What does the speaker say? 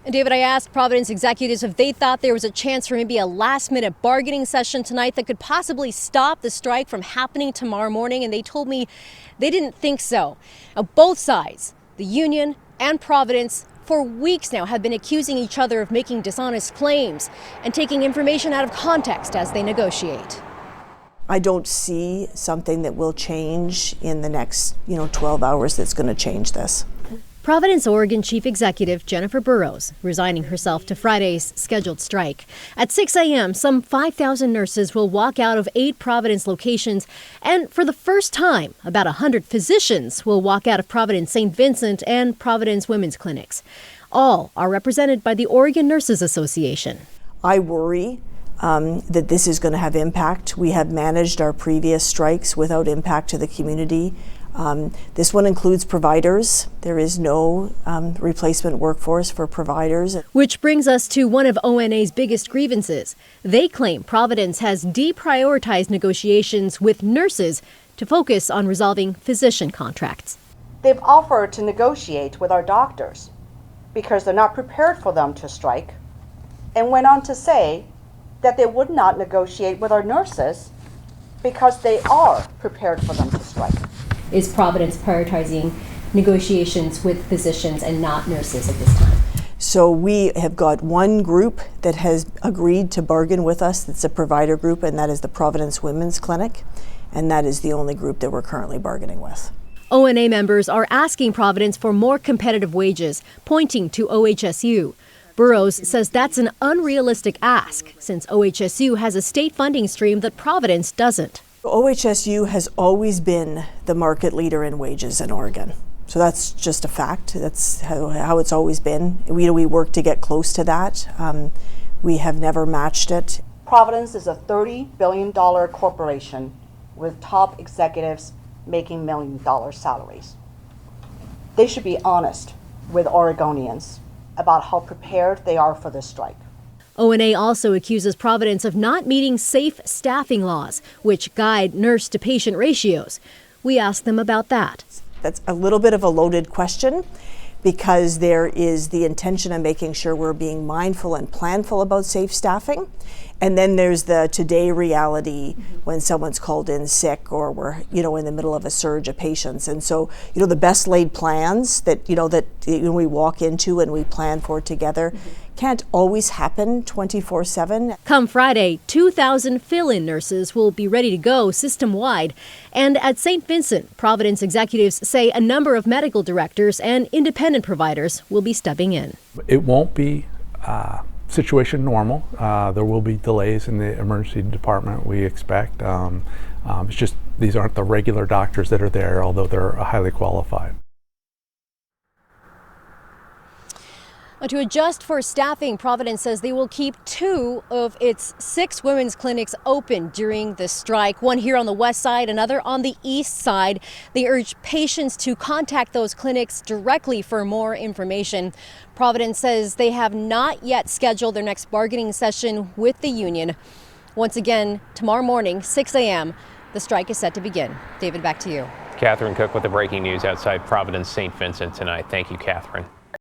And David, I asked Providence executives if they thought there was a chance for maybe a last-minute bargaining session tonight that could possibly stop the strike from happening tomorrow morning, and they told me they didn't think so. Now, both sides, the union and Providence, for weeks now have been accusing each other of making dishonest claims and taking information out of context as they negotiate. I don't see something that will change in the next, 12 hours that's going to change this. Providence, Oregon Chief Executive Jennifer Burrows resigning herself to Friday's scheduled strike. At 6 a.m., some 5,000 nurses will walk out of 8 Providence locations. And for the first time, about 100 physicians will walk out of Providence St. Vincent and Providence Women's Clinics. All are represented by the Oregon Nurses Association. I worry that this is going to have impact. We have managed our previous strikes without impact to the community. This one includes providers. There is no replacement workforce for providers. Which brings us to one of ONA's biggest grievances. They claim Providence has deprioritized negotiations with nurses to focus on resolving physician contracts. They've offered to negotiate with our doctors because they're not prepared for them to strike, and went on to say that they would not negotiate with our nurses because they are prepared for them to strike. Is Providence prioritizing negotiations with physicians and not nurses at this time? So we have got one group that has agreed to bargain with us. That's a provider group, and that is the Providence Women's Clinic. And that is the only group that we're currently bargaining with. ONA members are asking Providence for more competitive wages, pointing to OHSU. Burrows says that's an unrealistic ask, since OHSU has a state funding stream that Providence doesn't. OHSU has always been the market leader in wages in Oregon. So that's just a fact. That's how it's always been. We work to get close to that. We have never matched it. Providence is a $30 billion corporation with top executives making $1 million salaries. They should be honest with Oregonians about how prepared they are for this strike. ONA also accuses Providence of not meeting safe staffing laws, which guide nurse-to-patient ratios. We asked them about that. That's a little bit of a loaded question, because there is the intention of making sure we're being mindful and planful about safe staffing. And then there's the today reality when someone's called in sick or we're, in the middle of a surge of patients. And so, the best laid plans that we walk into and we plan for together can't always happen 24/7. Come Friday, 2,000 fill-in nurses will be ready to go system-wide. And at St. Vincent, Providence executives say a number of medical directors and independent providers will be stepping in. It won't be situation normal. There will be delays in the emergency department, we expect. It's just these aren't the regular doctors that are there, although they're highly qualified. To adjust for staffing, Providence says they will keep 2 of its 6 women's clinics open during the strike, one here on the west side, another on the east side. They urge patients to contact those clinics directly for more information. Providence says they have not yet scheduled their next bargaining session with the union. Once again, tomorrow morning, 6 a.m., the strike is set to begin. David, back to you. Catherine Cook with the breaking news outside Providence St. Vincent tonight. Thank you, Catherine.